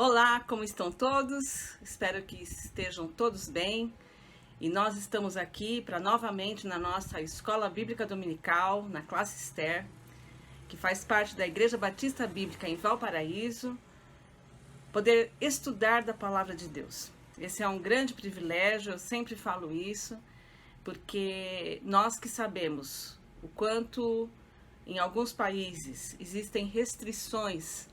Olá, como estão todos? Espero que estejam todos bem. E nós estamos aqui para novamente na nossa Escola Bíblica Dominical, na classe Esther, que faz parte da Igreja Batista Bíblica em Valparaíso, poder estudar da Palavra de Deus. Esse é um grande privilégio, eu sempre falo isso, porque nós que sabemos o quanto em alguns países existem restrições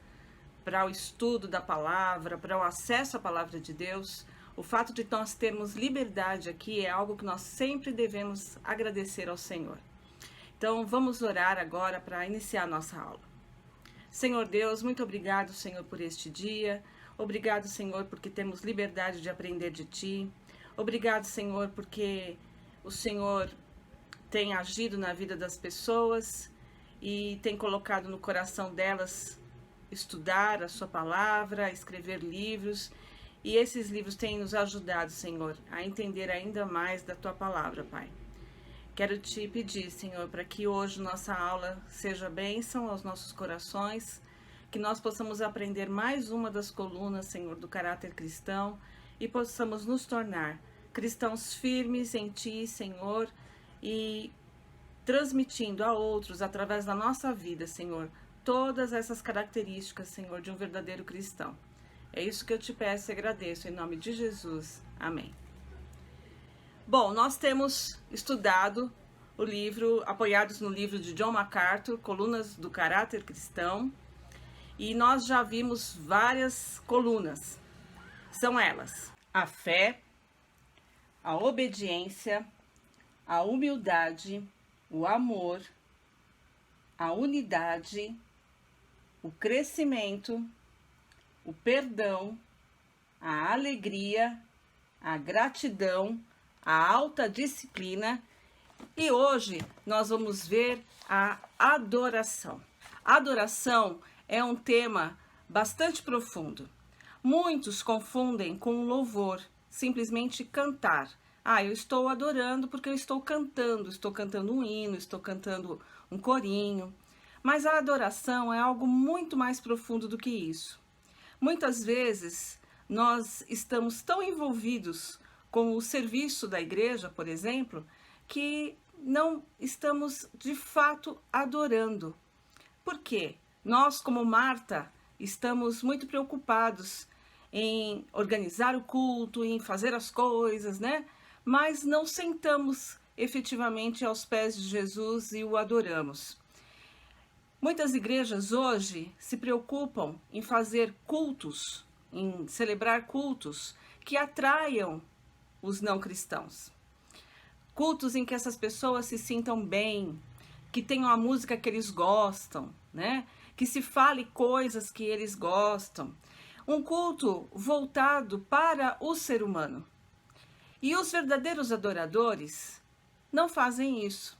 para o estudo da palavra, para o acesso à palavra de Deus, o fato de nós termos liberdade aqui é algo que nós sempre devemos agradecer ao Senhor. Então, vamos orar agora para iniciar a nossa aula. Senhor Deus, muito obrigado, Senhor, por este dia. Obrigado, Senhor, porque temos liberdade de aprender de Ti. Obrigado, Senhor, porque o Senhor tem agido na vida das pessoas e tem colocado no coração delas estudar a sua palavra, escrever livros, e esses livros têm nos ajudado, Senhor, a entender ainda mais da tua palavra, Pai. Quero te pedir, Senhor, para que hoje nossa aula seja bênção aos nossos corações, que nós possamos aprender mais uma das colunas, Senhor, do caráter cristão e possamos nos tornar cristãos firmes em Ti, Senhor, e transmitindo a outros, através da nossa vida, Senhor, todas essas características, Senhor, de um verdadeiro cristão. É isso que eu te peço e agradeço, em nome de Jesus. Amém. Bom, nós temos estudado o livro, apoiados no livro de John MacArthur, Colunas do Caráter Cristão, e nós já vimos várias colunas. São elas: a fé, a obediência, a humildade, o amor, a unidade, o crescimento, o perdão, a alegria, a gratidão, a alta disciplina, e hoje nós vamos ver a adoração. A adoração é um tema bastante profundo. Muitos confundem com louvor, simplesmente cantar. Eu estou adorando porque eu estou cantando um hino, estou cantando um corinho. Mas a adoração é algo muito mais profundo do que isso. Muitas vezes nós estamos tão envolvidos com o serviço da igreja, por exemplo, que não estamos de fato adorando. Por quê? Nós, como Marta, estamos muito preocupados em organizar o culto, em fazer as coisas, né? Mas não sentamos efetivamente aos pés de Jesus e o adoramos. Muitas igrejas hoje se preocupam em fazer cultos, em celebrar cultos que atraiam os não cristãos. Cultos em que essas pessoas se sintam bem, que tenham a música que eles gostam, né? Que se fale coisas que eles gostam. Um culto voltado para o ser humano. E os verdadeiros adoradores não fazem isso.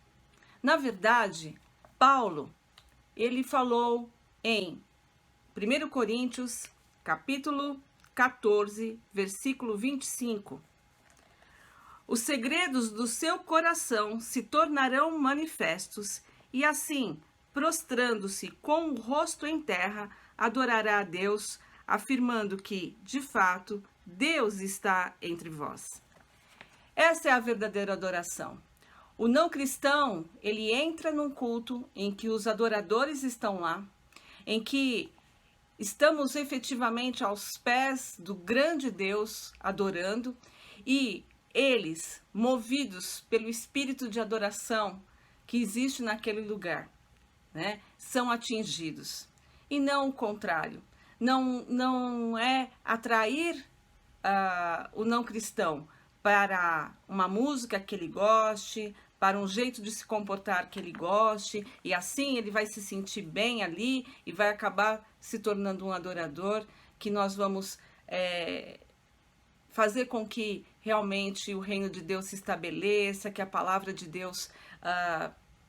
Na verdade, Paulo, ele falou em 1 Coríntios, capítulo 14, versículo 25. Os segredos do seu coração se tornarão manifestos, e assim, prostrando-se com o rosto em terra, adorará a Deus, afirmando que, de fato, Deus está entre vós. Essa é a verdadeira adoração. O não cristão, ele entra num culto em que os adoradores estão lá, em que estamos efetivamente aos pés do grande Deus adorando, e eles, movidos pelo espírito de adoração que existe naquele lugar, né, são atingidos. E não o contrário. Não é atrair o não cristão para uma música que ele goste, para um jeito de se comportar que ele goste, e assim ele vai se sentir bem ali e vai acabar se tornando um adorador, que nós vamos fazer com que realmente o reino de Deus se estabeleça, que a palavra de Deus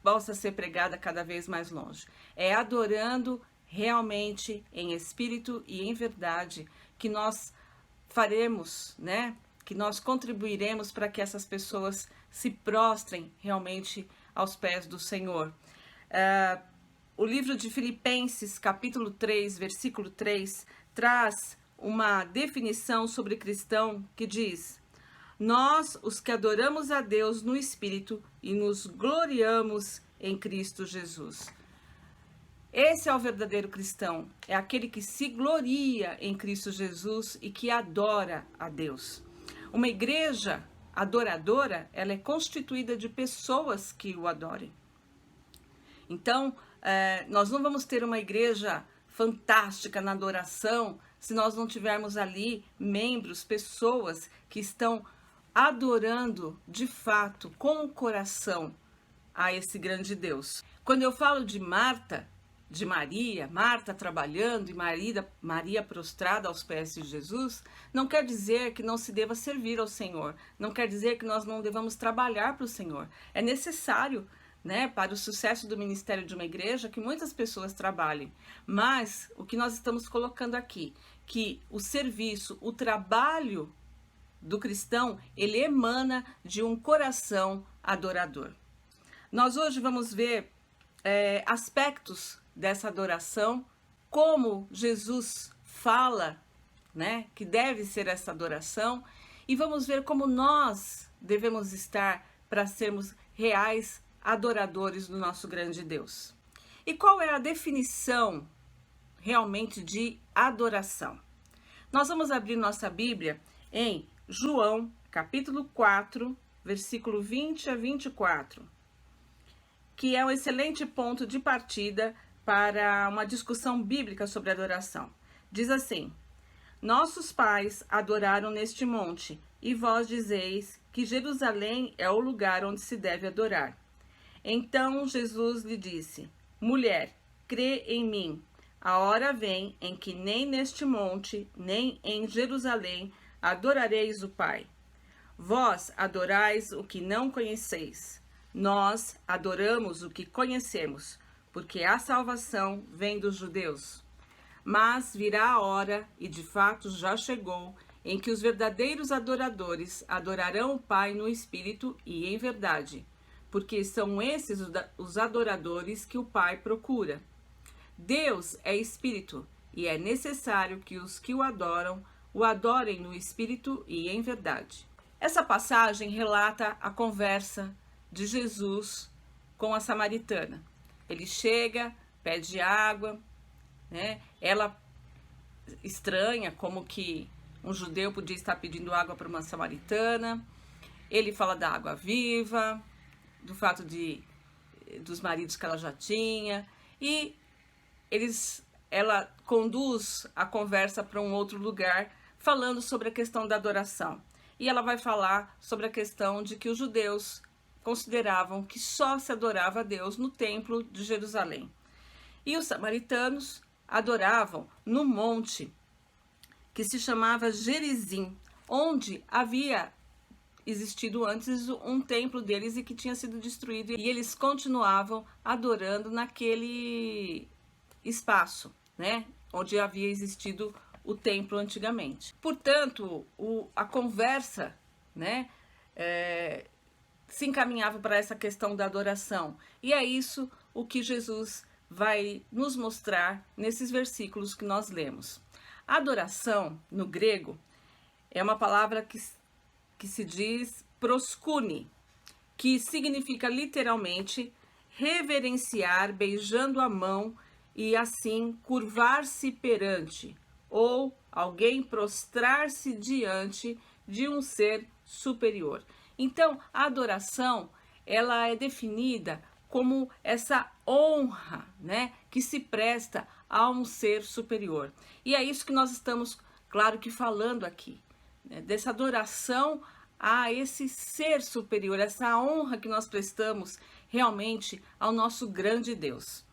possa ser pregada cada vez mais longe. É adorando realmente em espírito e em verdade que nós faremos, né? Que nós contribuiremos para que essas pessoas se prostrem realmente aos pés do Senhor. O livro de Filipenses, capítulo 3, versículo 3, traz uma definição sobre cristão que diz: nós, os que adoramos a Deus no Espírito e nos gloriamos em Cristo Jesus. Esse é o verdadeiro cristão, é aquele que se gloria em Cristo Jesus e que adora a Deus. Uma igreja adoradora, ela é constituída de pessoas que o adorem. Então, nós não vamos ter uma igreja fantástica na adoração se nós não tivermos ali membros, pessoas que estão adorando de fato, com o coração, a esse grande Deus. Quando eu falo de Marta, de Maria, Marta trabalhando e Maria prostrada aos pés de Jesus, não quer dizer que não se deva servir ao Senhor, não quer dizer que nós não devamos trabalhar para o Senhor. É necessário, né, para o sucesso do ministério de uma igreja, que muitas pessoas trabalhem. Mas o que nós estamos colocando aqui, que o serviço, o trabalho do cristão, ele emana de um coração adorador. Nós hoje vamos ver aspectos dessa adoração, como Jesus fala, né, que deve ser essa adoração, e vamos ver como nós devemos estar para sermos reais adoradores do nosso grande Deus. E qual é a definição realmente de adoração? Nós vamos abrir nossa Bíblia em João, capítulo 4, versículo 20 a 24, que é um excelente ponto de partida para uma discussão bíblica sobre adoração. Diz assim: nossos pais adoraram neste monte, e vós dizeis que Jerusalém é o lugar onde se deve adorar. Então Jesus lhe disse: mulher, crê em mim, a hora vem em que nem neste monte, nem em Jerusalém adorareis o Pai. Vós adorais o que não conheceis, nós adoramos o que conhecemos, porque a salvação vem dos judeus. Mas virá a hora, e de fato já chegou, em que os verdadeiros adoradores adorarão o Pai no Espírito e em verdade, porque são esses os adoradores que o Pai procura. Deus é Espírito, e é necessário que os que o adorem no Espírito e em verdade. Essa passagem relata a conversa de Jesus com a samaritana. Ele chega, pede água, né? Ela estranha como que um judeu podia estar pedindo água para uma samaritana. Ele fala da água viva, do fato dos maridos que ela já tinha, e ela conduz a conversa para um outro lugar, falando sobre a questão da adoração. E ela vai falar sobre a questão de que os judeus consideravam que só se adorava a Deus no templo de Jerusalém. E os samaritanos adoravam no monte que se chamava Gerizim, onde havia existido antes um templo deles e que tinha sido destruído, e eles continuavam adorando naquele espaço, né, onde havia existido o templo antigamente. Portanto, a conversa, né, se encaminhava para essa questão da adoração, e é isso o que Jesus vai nos mostrar nesses versículos que nós lemos. Adoração, no grego, é uma palavra que se diz proskune, que significa literalmente reverenciar beijando a mão e assim curvar-se perante, ou alguém prostrar-se diante de um ser superior. Então, a adoração, ela é definida como essa honra, né, que se presta a um ser superior. E é isso que nós estamos, claro que falando aqui, né, dessa adoração a esse ser superior, essa honra que nós prestamos realmente ao nosso grande Deus.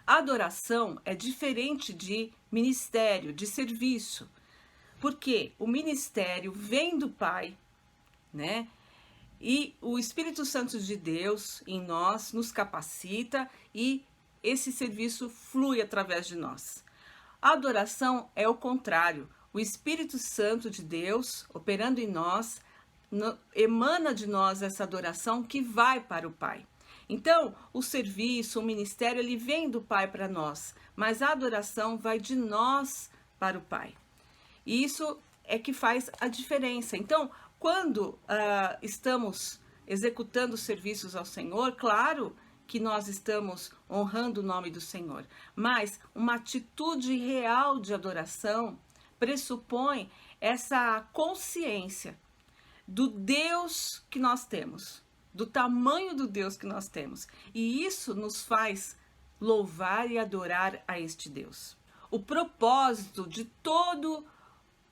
A adoração é diferente de ministério, de serviço, porque o ministério vem do Pai, né? E o Espírito Santo de Deus em nós nos capacita e esse serviço flui através de nós. A adoração é o contrário. O Espírito Santo de Deus, operando em nós, emana de nós essa adoração que vai para o Pai. Então, o serviço, o ministério, ele vem do Pai para nós, mas a adoração vai de nós para o Pai. E isso é que faz a diferença. Então, quando estamos executando serviços ao Senhor, claro que nós estamos honrando o nome do Senhor, mas uma atitude real de adoração pressupõe essa consciência do Deus que nós temos, do tamanho do Deus que nós temos. E isso nos faz louvar e adorar a este Deus. O propósito de todo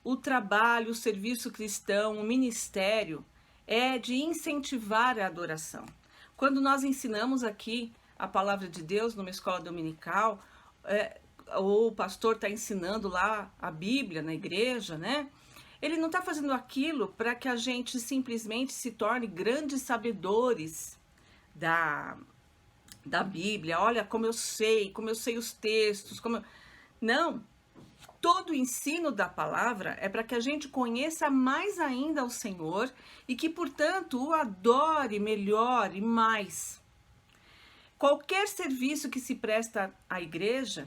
o trabalho, o serviço cristão, o ministério, é de incentivar a adoração. Quando nós ensinamos aqui a palavra de Deus numa escola dominical, ou o pastor está ensinando lá a Bíblia na igreja, né? Ele não está fazendo aquilo para que a gente simplesmente se torne grandes sabedores da Bíblia. Olha como eu sei os textos. Não, todo o ensino da palavra é para que a gente conheça mais ainda o Senhor e que, portanto, o adore melhor e mais. Qualquer serviço que se presta à igreja,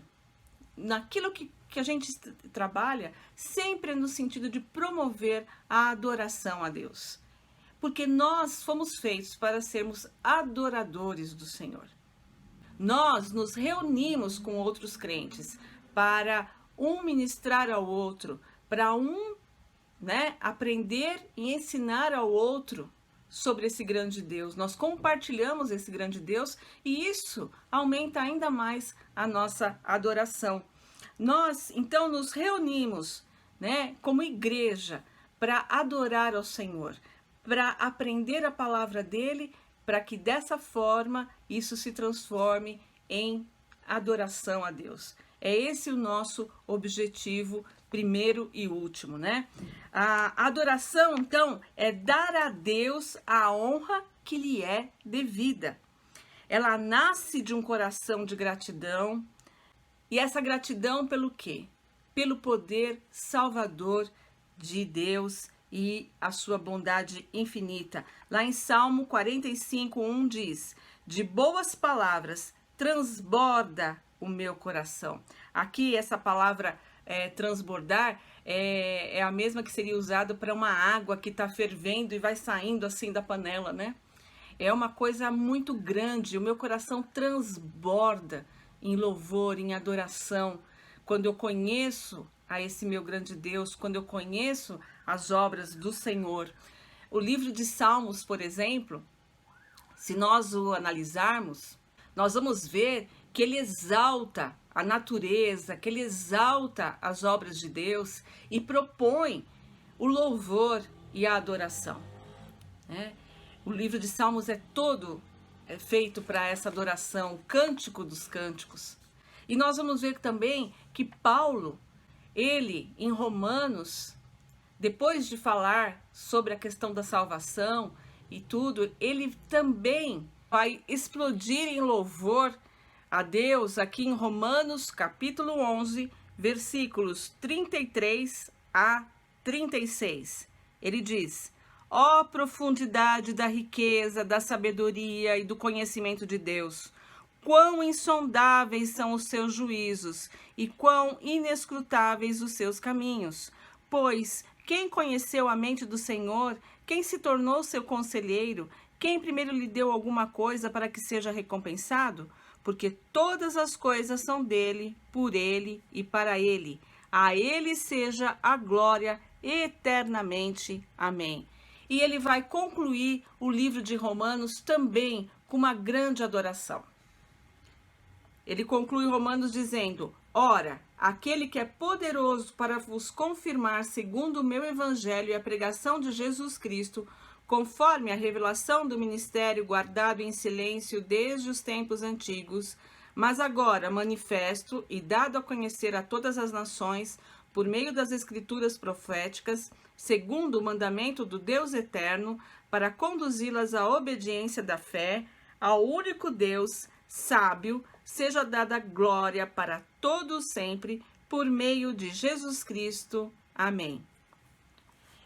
naquilo que a gente trabalha, sempre é no sentido de promover a adoração a Deus. Porque nós fomos feitos para sermos adoradores do Senhor. Nós nos reunimos com outros crentes para um ministrar ao outro, para aprender e ensinar ao outro sobre esse grande Deus. Nós compartilhamos esse grande Deus e isso aumenta ainda mais a nossa adoração. Nós, então, nos reunimos, como igreja, para adorar ao Senhor, para aprender a palavra dele, para que dessa forma isso se transforme em adoração a Deus. É esse o nosso objetivo primeiro e último, A adoração, então, é dar a Deus a honra que lhe é devida. Ela nasce de um coração de gratidão. E essa gratidão pelo quê? Pelo poder salvador de Deus e a sua bondade infinita. Lá em Salmo 45:1 diz: de boas palavras transborda o meu coração. Aqui essa palavra transbordar é a mesma que seria usada para uma água que está fervendo e vai saindo assim da panela, É uma coisa muito grande, o meu coração transborda em louvor, em adoração, quando eu conheço a esse meu grande Deus, quando eu conheço as obras do Senhor. O livro de Salmos, por exemplo, se nós o analisarmos, nós vamos ver que ele exalta a natureza, que ele exalta as obras de Deus e propõe o louvor e a adoração. O livro de Salmos é todo feito para essa adoração, o cântico dos cânticos. E nós vamos ver também que Paulo, ele em Romanos, depois de falar sobre a questão da salvação e tudo, ele também vai explodir em louvor a Deus aqui em Romanos capítulo 11, versículos 33 a 36. Ele diz: ó profundidade da riqueza, da sabedoria e do conhecimento de Deus! Quão insondáveis são os seus juízos e quão inescrutáveis os seus caminhos! Pois quem conheceu a mente do Senhor? Quem se tornou seu conselheiro? Quem primeiro lhe deu alguma coisa para que seja recompensado? Porque todas as coisas são dele, por ele e para ele. A ele seja a glória eternamente. Amém. E ele vai concluir o livro de Romanos também com uma grande adoração. Ele conclui Romanos dizendo: ora, aquele que é poderoso para vos confirmar segundo o meu evangelho e a pregação de Jesus Cristo, conforme a revelação do ministério guardado em silêncio desde os tempos antigos, mas agora manifesto e dado a conhecer a todas as nações, por meio das escrituras proféticas, segundo o mandamento do Deus eterno, para conduzi-las à obediência da fé, ao único Deus sábio, seja dada glória para todos sempre, por meio de Jesus Cristo. Amém.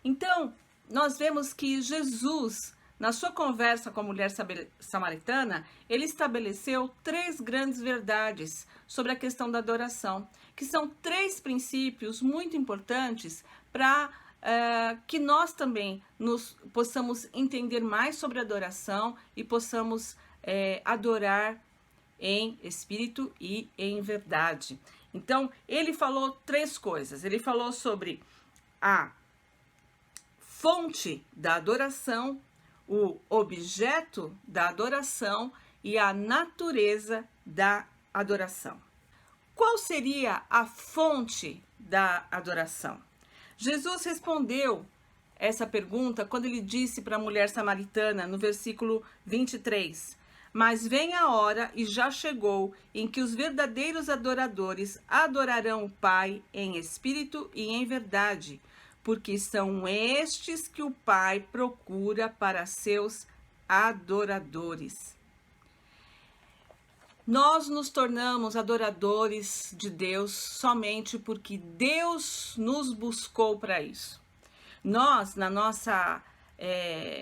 Então, nós vemos que Jesus na sua conversa com a mulher samaritana, ele estabeleceu 3 grandes verdades sobre a questão da adoração, que são 3 princípios muito importantes para que nós também possamos entender mais sobre adoração e possamos adorar em espírito e em verdade. Então, ele falou 3 coisas. Ele falou sobre a fonte da adoração, o objeto da adoração e a natureza da adoração. Qual seria a fonte da adoração? Jesus respondeu essa pergunta quando ele disse para a mulher samaritana, no versículo 23, mas vem a hora, e já chegou, em que os verdadeiros adoradores adorarão o Pai em espírito e em verdade, porque são estes que o Pai procura para seus adoradores. Nós nos tornamos adoradores de Deus somente porque Deus nos buscou para isso. Nós, na nossa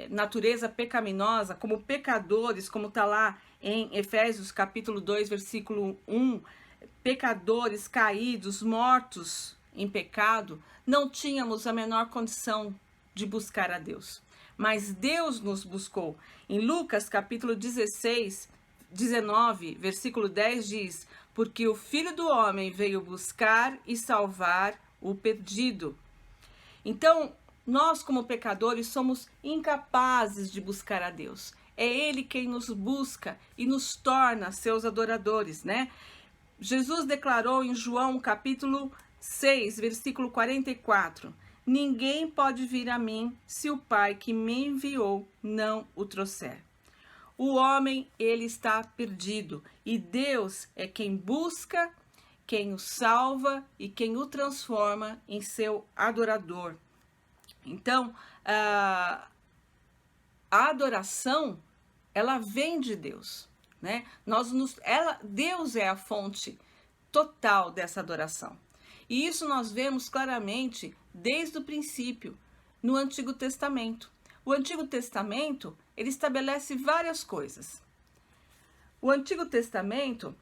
natureza pecaminosa, como pecadores, como está lá em Efésios capítulo 2, versículo 1, pecadores caídos, mortos em pecado, não tínhamos a menor condição de buscar a Deus. Mas Deus nos buscou. Em Lucas capítulo 19, versículo 10 diz, porque o Filho do Homem veio buscar e salvar o perdido. Então, nós como pecadores somos incapazes de buscar a Deus. É Ele quem nos busca e nos torna seus adoradores, né? Jesus declarou em João capítulo 6, versículo 44, ninguém pode vir a mim se o Pai que me enviou não o trouxer. O homem, ele está perdido e Deus é quem busca, quem o salva e quem o transforma em seu adorador. Então, a adoração, ela vem de Deus, né? Deus é a fonte total dessa adoração. E isso nós vemos claramente desde o princípio, no Antigo Testamento. O Antigo Testamento, ele estabelece várias coisas. O Antigo Testamento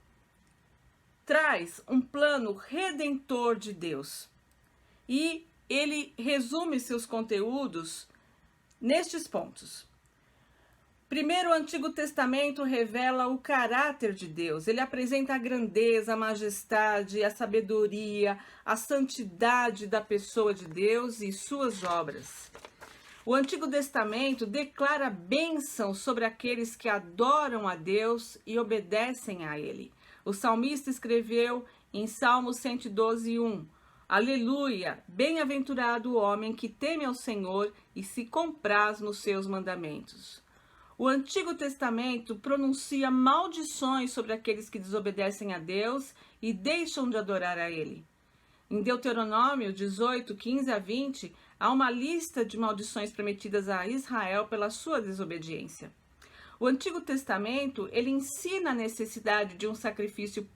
traz um plano redentor de Deus. E ele resume seus conteúdos nestes pontos. Primeiro, o Antigo Testamento revela o caráter de Deus. Ele apresenta a grandeza, a majestade, a sabedoria, a santidade da pessoa de Deus e suas obras. O Antigo Testamento declara bênção sobre aqueles que adoram a Deus e obedecem a Ele. O salmista escreveu em Salmo 112:1, aleluia, bem-aventurado o homem que teme ao Senhor e se compraz nos seus mandamentos. O Antigo Testamento pronuncia maldições sobre aqueles que desobedecem a Deus e deixam de adorar a Ele. Em Deuteronômio 18, 15 a 20, há uma lista de maldições prometidas a Israel pela sua desobediência. O Antigo Testamento, ele ensina a necessidade de um sacrifício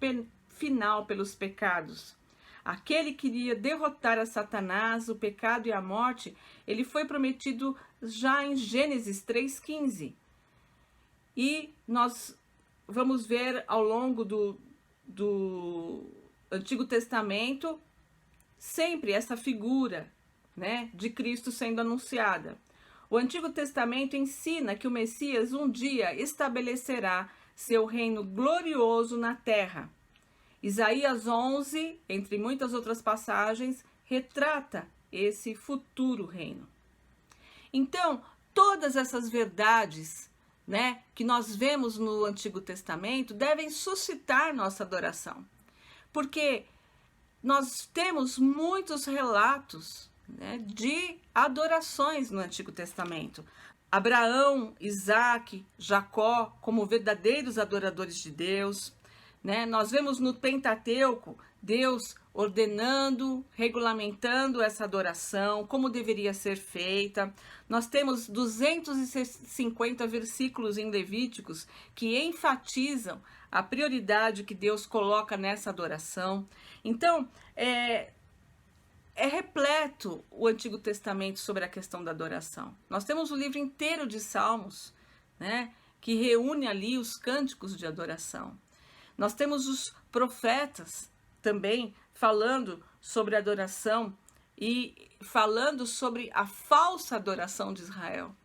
final pelos pecados. Aquele que iria derrotar a Satanás, o pecado e a morte, ele foi prometido já em Gênesis 3,15. E nós vamos ver ao longo do Antigo Testamento sempre essa figura, né, de Cristo sendo anunciada. O Antigo Testamento ensina que o Messias um dia estabelecerá seu reino glorioso na terra. Isaías 11, entre muitas outras passagens, retrata esse futuro reino. Então, todas essas verdades, né, que nós vemos no Antigo Testamento devem suscitar nossa adoração. Porque nós temos muitos relatos, né, de adorações no Antigo Testamento. Abraão, Isaac, Jacó como verdadeiros adoradores de Deus, né? Nós vemos no Pentateuco Deus ordenando, regulamentando essa adoração, como deveria ser feita. Nós temos 250 versículos em Levíticos que enfatizam a prioridade que Deus coloca nessa adoração. Então, é repleto o Antigo Testamento sobre a questão da adoração. Nós temos o livro inteiro de Salmos, né, que reúne ali os cânticos de adoração. Nós temos os profetas também falando sobre adoração e falando sobre a falsa adoração de Israel.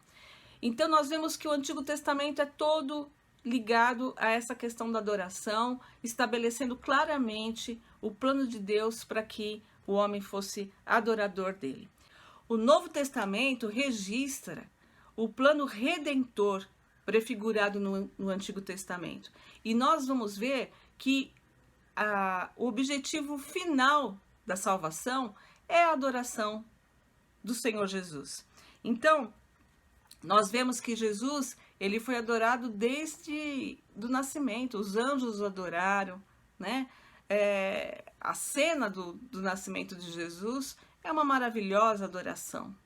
Então nós vemos que o Antigo Testamento é todo ligado a essa questão da adoração, estabelecendo claramente o plano de Deus para que o homem fosse adorador dele. O Novo Testamento registra o plano redentor prefigurado no Antigo Testamento. E nós vamos ver que o objetivo final da salvação é a adoração do Senhor Jesus. Então, nós vemos que Jesus, ele foi adorado desde do nascimento, os anjos o adoraram, né? A cena do nascimento de Jesus é uma maravilhosa adoração.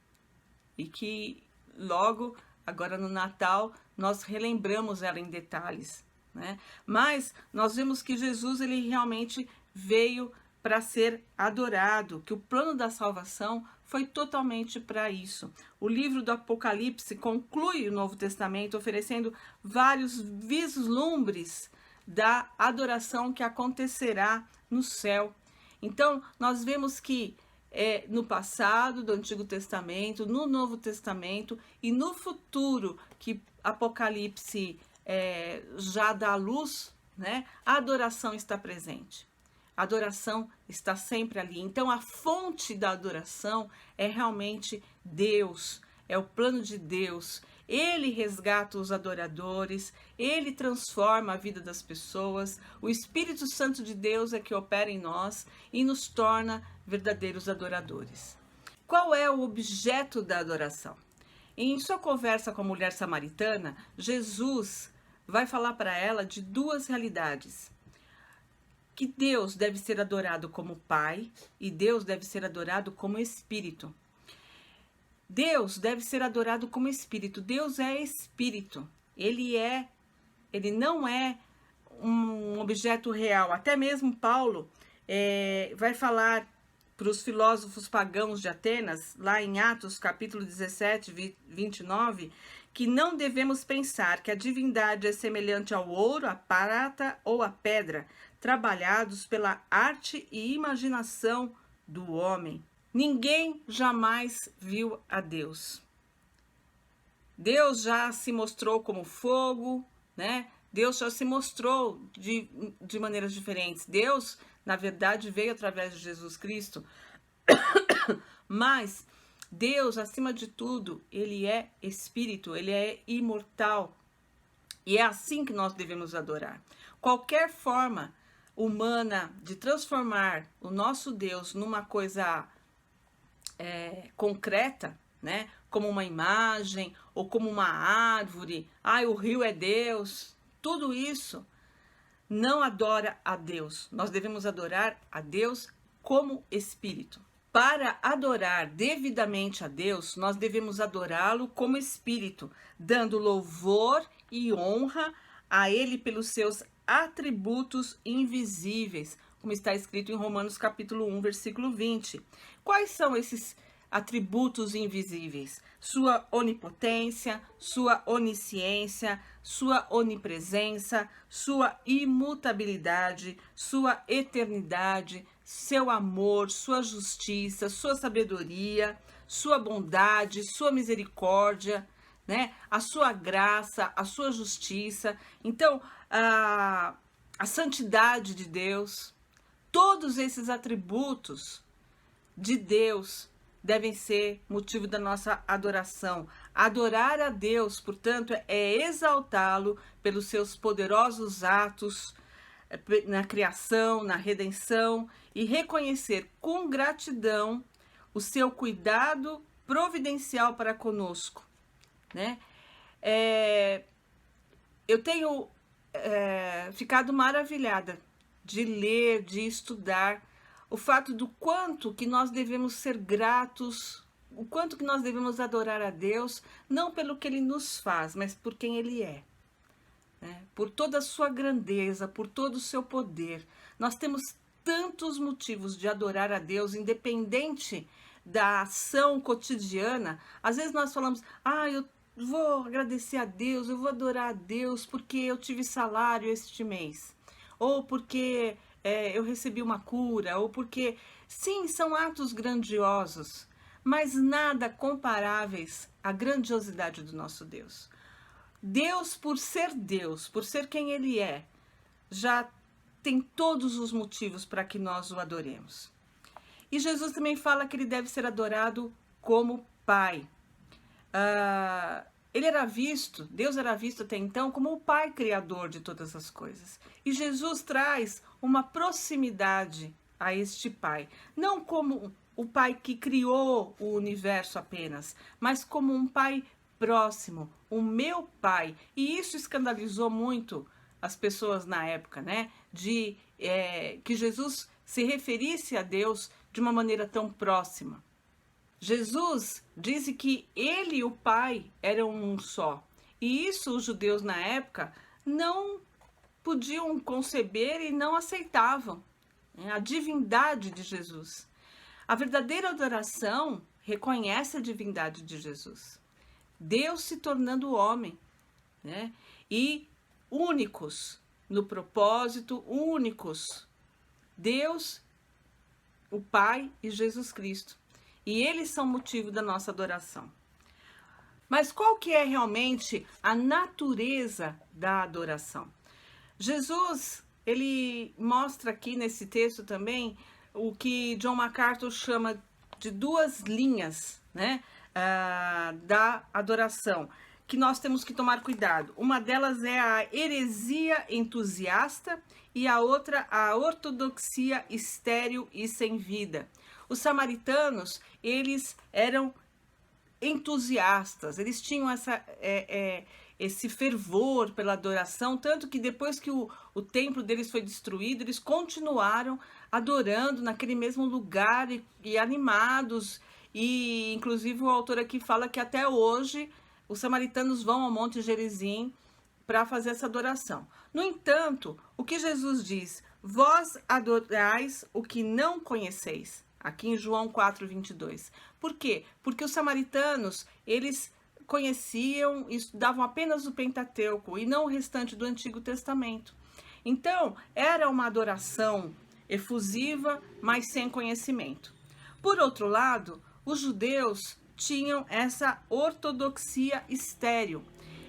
E que logo, agora no Natal, nós relembramos ela em detalhes, né? Mas nós vemos que Jesus, ele realmente veio para ser adorado, que o plano da salvação foi totalmente para isso. O livro do Apocalipse conclui o Novo Testamento oferecendo vários vislumbres da adoração que acontecerá no céu. Então, nós vemos que no passado do Antigo Testamento, no Novo Testamento e no futuro que Apocalipse já dá à luz, né, a adoração está presente. A adoração está sempre ali. Então, a fonte da adoração é realmente Deus, é o plano de Deus. Ele resgata os adoradores, ele transforma a vida das pessoas. O Espírito Santo de Deus é que opera em nós e nos torna verdadeiros adoradores. Qual é o objeto da adoração? Em sua conversa com a mulher samaritana, Jesus vai falar para ela de duas realidades. Que Deus deve ser adorado como Pai e Deus deve ser adorado como Espírito. Deus deve ser adorado como Espírito. Deus é Espírito. Ele não é um objeto real. Até mesmo Paulo vai falar para os filósofos pagãos de Atenas, lá em Atos capítulo 17, 29, que não devemos pensar que a divindade é semelhante ao ouro, à prata ou à pedra, trabalhados pela arte e imaginação do homem. Ninguém jamais viu a Deus. Deus já se mostrou como fogo, né? Deus já se mostrou de maneiras diferentes. Deus, na verdade, veio através de Jesus Cristo. Mas Deus, acima de tudo, ele é espírito, ele é imortal. E é assim que nós devemos adorar. Qualquer forma humana de transformar o nosso Deus numa coisa concreta, né? Como uma imagem ou como uma árvore, o rio é Deus, tudo isso não adora a Deus. Nós devemos adorar a Deus como Espírito. Para adorar devidamente a Deus, nós devemos adorá-lo como Espírito, dando louvor e honra a Ele pelos seus atributos invisíveis, como está escrito em Romanos capítulo 1, versículo 20. Quais são esses atributos invisíveis? Sua onipotência, sua onisciência, sua onipresença, sua imutabilidade, sua eternidade, seu amor, sua justiça, sua sabedoria, sua bondade, sua misericórdia, né? A sua graça, a sua justiça. Então, a santidade de Deus, todos esses atributos de Deus devem ser motivo da nossa adoração. Adorar a Deus, portanto, é exaltá-lo pelos seus poderosos atos na criação, na redenção, e reconhecer com gratidão o seu cuidado providencial para conosco, né? Eu tenho ficado maravilhada de ler, de estudar o fato do quanto que nós devemos ser gratos, o quanto que nós devemos adorar a Deus, não pelo que Ele nos faz, mas por quem Ele é, né? Por toda a sua grandeza, por todo o seu poder. Nós temos tantos motivos de adorar a Deus, independente da ação cotidiana. Às vezes nós falamos, eu vou agradecer a Deus, eu vou adorar a Deus porque eu tive salário este mês, ou porque eu recebi uma cura, ou porque... Sim, são atos grandiosos, mas nada comparáveis à grandiosidade do nosso Deus. Deus, por ser quem Ele é, já tem todos os motivos para que nós o adoremos. E Jesus também fala que Ele deve ser adorado como Pai. Deus era visto até então como o Pai Criador de todas as coisas. E Jesus traz uma proximidade a este Pai, não como o Pai que criou o universo apenas, mas como um Pai próximo, o meu Pai. E isso escandalizou muito as pessoas na época, né? Que Jesus se referisse a Deus de uma maneira tão próxima. Jesus disse que ele e o Pai eram um só. E isso os judeus na época não podiam conceber e não aceitavam. A divindade de Jesus. A verdadeira adoração reconhece a divindade de Jesus. Deus se tornando homem, né? E únicos no propósito, únicos. Deus, o Pai e Jesus Cristo. E eles são motivo da nossa adoração. Mas qual que é realmente a natureza da adoração? Jesus, ele mostra aqui nesse texto também o que John MacArthur chama de duas linhas, né, da adoração, que nós temos que tomar cuidado. Uma delas é a heresia entusiasta e a outra a ortodoxia estéril e sem vida. Os samaritanos, eles eram entusiastas, eles tinham esse fervor pela adoração, tanto que depois que o templo deles foi destruído, eles continuaram adorando naquele mesmo lugar e animados, e inclusive o autor aqui fala que até hoje os samaritanos vão ao Monte Gerizim para fazer essa adoração. No entanto, o que Jesus diz? Vós adorais o que não conheceis. Aqui em João 4:22. Por quê? Porque os samaritanos, eles conheciam e estudavam apenas o Pentateuco e não o restante do Antigo Testamento. Então, era uma adoração efusiva, mas sem conhecimento. Por outro lado, os judeus tinham essa ortodoxia estéril.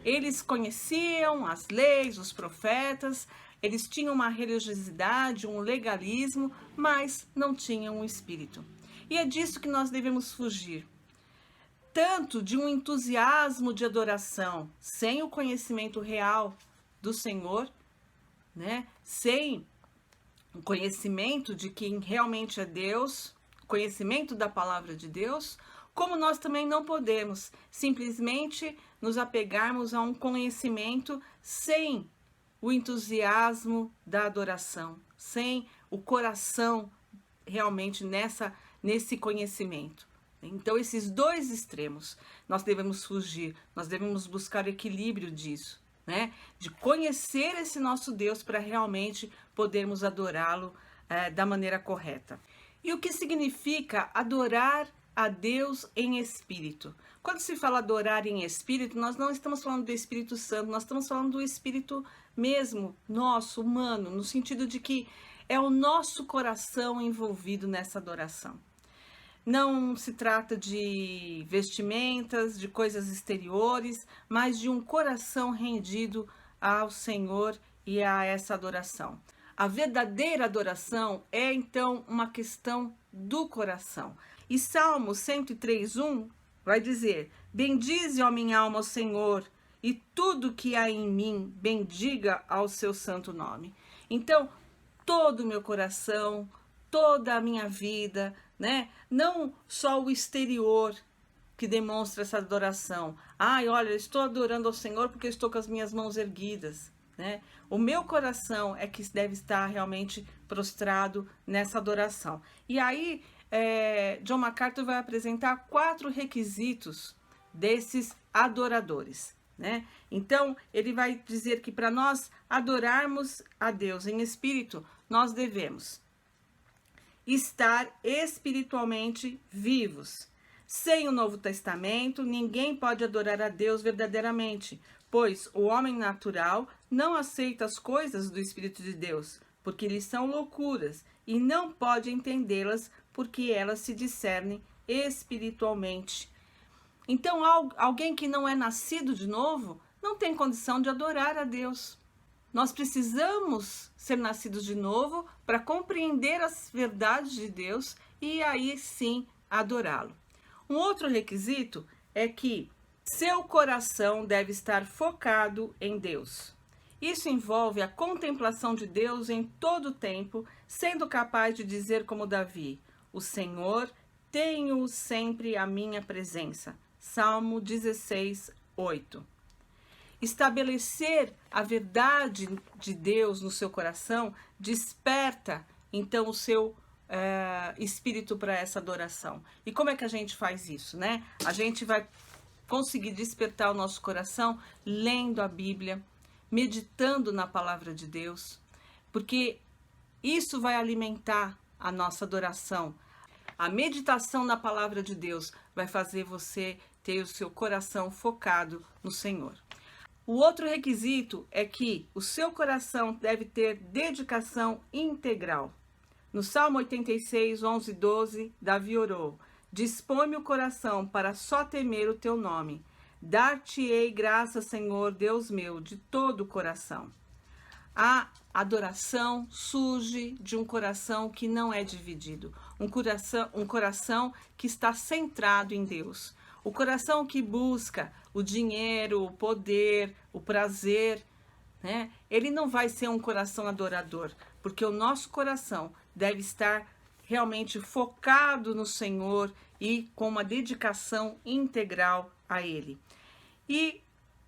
Eles conheciam as leis, os profetas, eles tinham uma religiosidade, um legalismo, mas não tinham um espírito. E é disso que nós devemos fugir. Tanto de um entusiasmo de adoração, sem o conhecimento real do Senhor, né? Sem o conhecimento de quem realmente é Deus, conhecimento da palavra de Deus, como nós também não podemos simplesmente nos apegarmos a um conhecimento sem o entusiasmo da adoração, sem o coração realmente nesse conhecimento. Então, esses dois extremos nós devemos fugir, nós devemos buscar o equilíbrio disso, né? De conhecer esse nosso Deus para realmente podermos adorá-lo da maneira correta. E o que significa adorar a Deus em espírito? Quando se fala adorar em espírito, nós não estamos falando do Espírito Santo, nós estamos falando do espírito mesmo, nosso, humano, no sentido de que é o nosso coração envolvido nessa adoração. Não se trata de vestimentas, de coisas exteriores, mas de um coração rendido ao Senhor e a essa adoração. A verdadeira adoração é, então, uma questão do coração. E Salmo 103:1 vai dizer: bendize, ó minha alma, ao Senhor, e tudo que há em mim, bendiga ao seu santo nome. Então, todo o meu coração, toda a minha vida, né? Não só o exterior que demonstra essa adoração. Olha, eu estou adorando ao Senhor porque eu estou com as minhas mãos erguidas, né? O meu coração é que deve estar realmente prostrado nessa adoração. E aí, John MacArthur vai apresentar 4 requisitos desses adoradores, né? Então, ele vai dizer que para nós adorarmos a Deus em espírito, nós devemos estar espiritualmente vivos. Sem o Novo Testamento, ninguém pode adorar a Deus verdadeiramente, pois o homem natural não aceita as coisas do Espírito de Deus, porque lhes são loucuras, e não pode entendê-las, porque elas se discernem espiritualmente. Então, alguém que não é nascido de novo não tem condição de adorar a Deus. Nós precisamos ser nascidos de novo para compreender as verdades de Deus e aí sim adorá-lo. Um outro requisito é que seu coração deve estar focado em Deus. Isso envolve a contemplação de Deus em todo o tempo, sendo capaz de dizer como Davi: o Senhor, tenho sempre a minha presença. Salmo 16, 8. Estabelecer a verdade de Deus no seu coração desperta então o seu espírito para essa adoração. E como é que a gente faz isso, né? A gente vai conseguir despertar o nosso coração lendo a Bíblia, meditando na palavra de Deus, porque isso vai alimentar a nossa adoração. A meditação na palavra de Deus vai fazer você ter o seu coração focado no Senhor. O outro requisito é que o seu coração deve ter dedicação integral. No Salmo 86, 11 e 12, Davi orou: dispõe-me o coração para só temer o teu nome. Dar-te-ei graça, Senhor, Deus meu, de todo o coração. A adoração surge de um coração que não é dividido, um coração que está centrado em Deus. O coração que busca o dinheiro, o poder, o prazer, né? Ele não vai ser um coração adorador, porque o nosso coração deve estar realmente focado no Senhor e com uma dedicação integral a Ele. E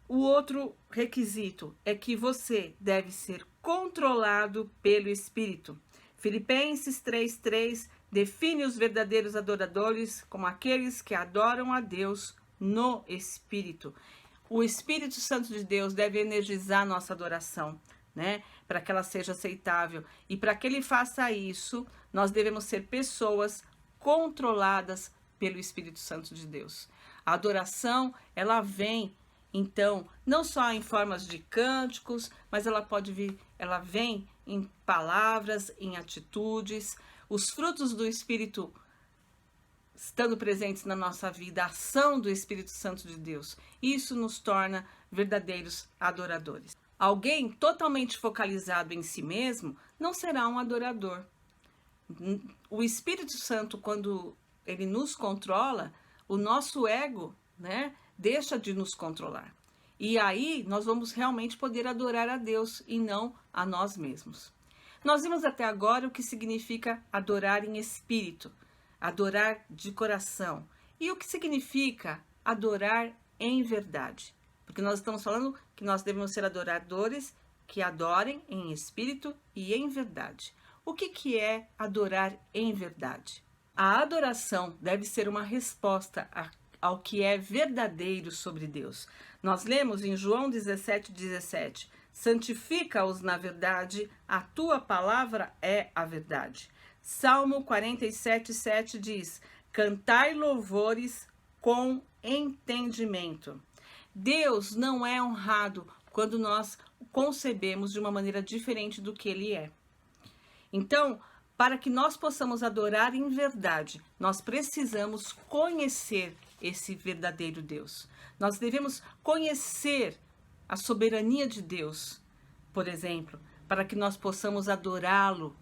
o outro requisito é que você deve ser controlado pelo Espírito. Filipenses 3:3 define os verdadeiros adoradores como aqueles que adoram a Deus no Espírito. O Espírito Santo de Deus deve energizar nossa adoração, né? Para que ela seja aceitável. E para que ele faça isso, nós devemos ser pessoas controladas pelo Espírito Santo de Deus. A adoração, ela vem, então, não só em formas de cânticos, mas ela vem em palavras, em atitudes. Os frutos do Espírito estando presentes na nossa vida, a ação do Espírito Santo de Deus, isso nos torna verdadeiros adoradores. Alguém totalmente focalizado em si mesmo não será um adorador. O Espírito Santo, quando ele nos controla, o nosso ego, né, deixa de nos controlar. E aí nós vamos realmente poder adorar a Deus e não a nós mesmos. Nós vimos até agora o que significa adorar em espírito, adorar de coração. E o que significa adorar em verdade? Porque nós estamos falando que nós devemos ser adoradores que adorem em espírito e em verdade. O que é adorar em verdade? A adoração deve ser uma resposta ao que é verdadeiro sobre Deus. Nós lemos em João 17:17, santifica-os na verdade, a tua palavra é a verdade. Salmo 47:7 diz, cantai louvores com entendimento. Deus não é honrado quando nós o concebemos de uma maneira diferente do que ele é. Então, para que nós possamos adorar em verdade, nós precisamos conhecer esse verdadeiro Deus. Nós devemos conhecer a soberania de Deus, por exemplo, para que nós possamos adorá-lo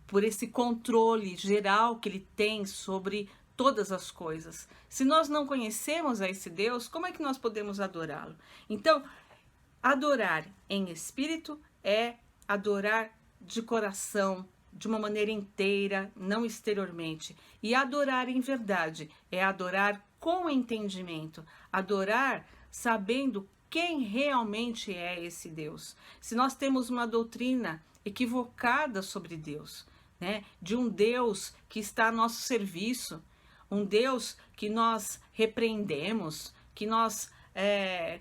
por esse controle geral que ele tem sobre todas as coisas. Se nós não conhecemos a esse Deus, como é que nós podemos adorá-lo? Então, adorar em espírito é adorar de coração, de uma maneira inteira, não exteriormente. E adorar em verdade é adorar com entendimento, adorar sabendo quem realmente é esse Deus. Se nós temos uma doutrina equivocada sobre Deus, né, de um Deus que está a nosso serviço, um Deus que nós repreendemos, que nós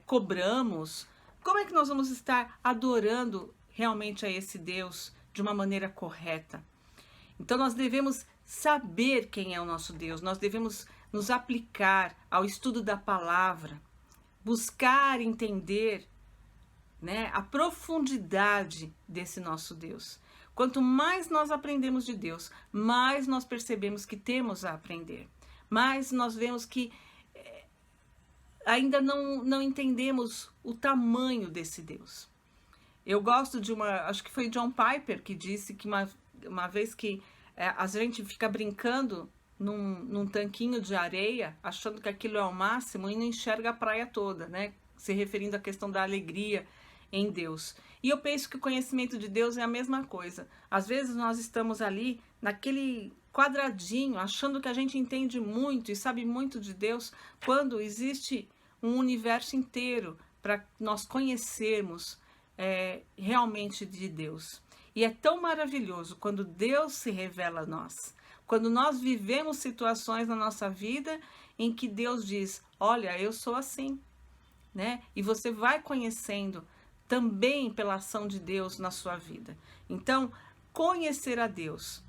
cobramos, como é que nós vamos estar adorando realmente a esse Deus de uma maneira correta? Então nós devemos saber quem é o nosso Deus, nós devemos nos aplicar ao estudo da palavra, buscar entender, né, a profundidade desse nosso Deus. Quanto mais nós aprendemos de Deus, mais nós percebemos que temos a aprender, mais nós vemos que ainda não entendemos o tamanho desse Deus. Eu gosto de acho que foi John Piper que disse que uma vez que a gente fica brincando num tanquinho de areia, achando que aquilo é o máximo e não enxerga a praia toda, né? Se referindo à questão da alegria em Deus. E eu penso que o conhecimento de Deus é a mesma coisa. Às vezes nós estamos ali naquele quadradinho, achando que a gente entende muito e sabe muito de Deus, quando existe um universo inteiro para nós conhecermos realmente de Deus. E é tão maravilhoso quando Deus se revela a nós, quando nós vivemos situações na nossa vida em que Deus diz, olha, eu sou assim, né? E você vai conhecendo também pela ação de Deus na sua vida. Então, conhecer a Deus,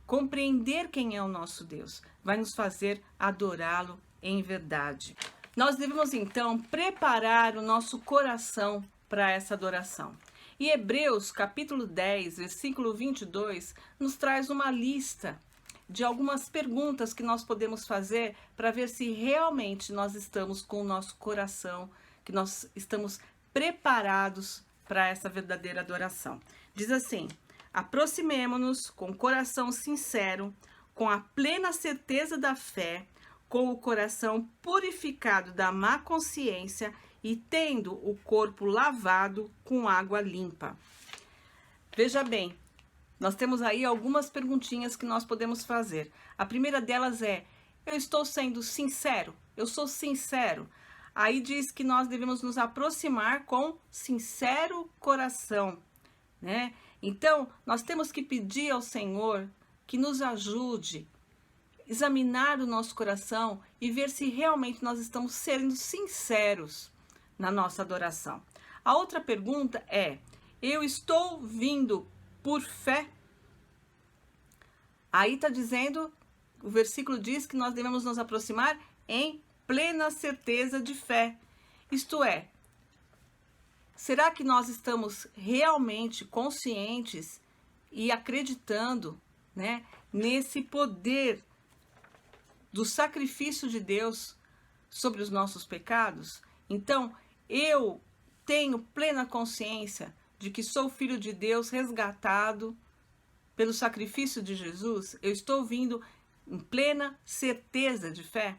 compreender quem é o nosso Deus, vai nos fazer adorá-lo em verdade. Nós devemos, então, preparar o nosso coração para essa adoração. E Hebreus, capítulo 10, versículo 22, nos traz uma lista de algumas perguntas que nós podemos fazer para ver se realmente nós estamos com o nosso coração, que nós estamos preparados para essa verdadeira adoração. Diz assim, aproximemo-nos com o coração sincero, com a plena certeza da fé, com o coração purificado da má consciência e tendo o corpo lavado com água limpa. Veja bem, nós temos aí algumas perguntinhas que nós podemos fazer. A primeira delas é, eu estou sendo sincero? Eu sou sincero? Aí diz que nós devemos nos aproximar com sincero coração, né? Então, nós temos que pedir ao Senhor que nos ajude a examinar o nosso coração e ver se realmente nós estamos sendo sinceros na nossa adoração. A outra pergunta é, eu estou vindo por fé? Aí está dizendo, o versículo diz que nós devemos nos aproximar em plena certeza de fé. Isto é, será que nós estamos realmente conscientes e acreditando, né, nesse poder do sacrifício de Deus sobre os nossos pecados? Então, eu tenho plena consciência de que sou filho de Deus resgatado pelo sacrifício de Jesus? Eu estou vindo em plena certeza de fé?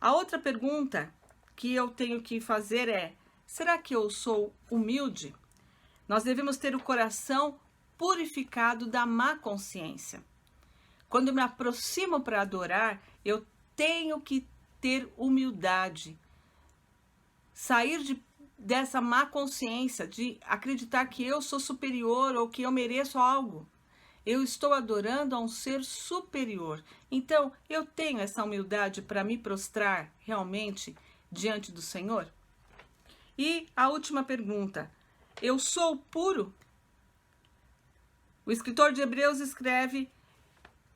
A outra pergunta que eu tenho que fazer é, será que eu sou humilde? Nós devemos ter o coração purificado da má consciência. Quando eu me aproximo para adorar, eu tenho que ter humildade. Sair dessa má consciência, de acreditar que eu sou superior ou que eu mereço algo. Eu estou adorando a um ser superior. Então, eu tenho essa humildade para me prostrar realmente diante do Senhor? E a última pergunta, eu sou puro? O escritor de Hebreus escreve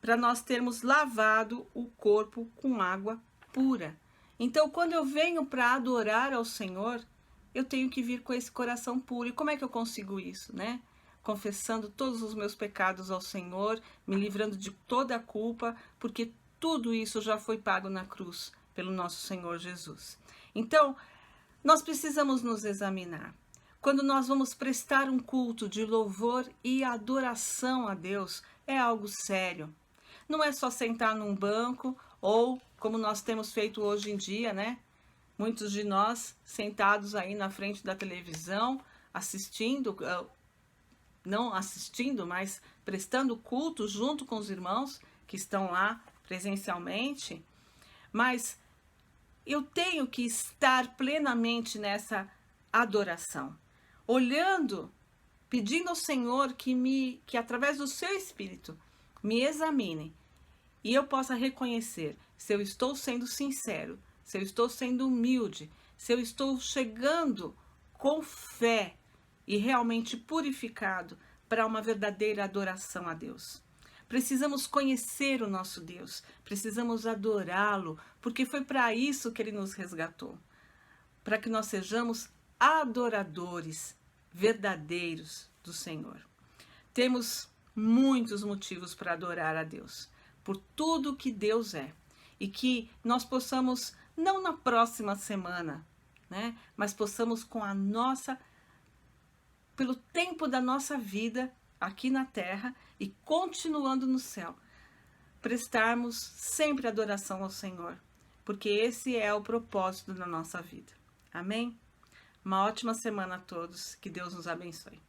para nós termos lavado o corpo com água pura. Então, quando eu venho para adorar ao Senhor, eu tenho que vir com esse coração puro. E como é que eu consigo isso, né? Confessando todos os meus pecados ao Senhor, me livrando de toda a culpa, porque tudo isso já foi pago na cruz pelo nosso Senhor Jesus. Então, nós precisamos nos examinar. Quando nós vamos prestar um culto de louvor e adoração a Deus, é algo sério. Não é só sentar num banco ou, como nós temos feito hoje em dia, né? Muitos de nós sentados aí na frente da televisão, assistindo, não assistindo, mas prestando culto junto com os irmãos que estão lá presencialmente. Mas eu tenho que estar plenamente nessa adoração, olhando, pedindo ao Senhor que através do seu Espírito me examine e eu possa reconhecer se eu estou sendo sincero, se eu estou sendo humilde, se eu estou chegando com fé e realmente purificado para uma verdadeira adoração a Deus. Precisamos conhecer o nosso Deus, precisamos adorá-lo, porque foi para isso que ele nos resgatou, para que nós sejamos adoradores verdadeiros do Senhor. Temos muitos motivos para adorar a Deus, por tudo que Deus é, e que nós possamos, não na próxima semana, né, mas possamos pelo tempo da nossa vida aqui na terra e continuando no céu, prestarmos sempre adoração ao Senhor, porque esse é o propósito da nossa vida. Amém? Uma ótima semana a todos, que Deus nos abençoe.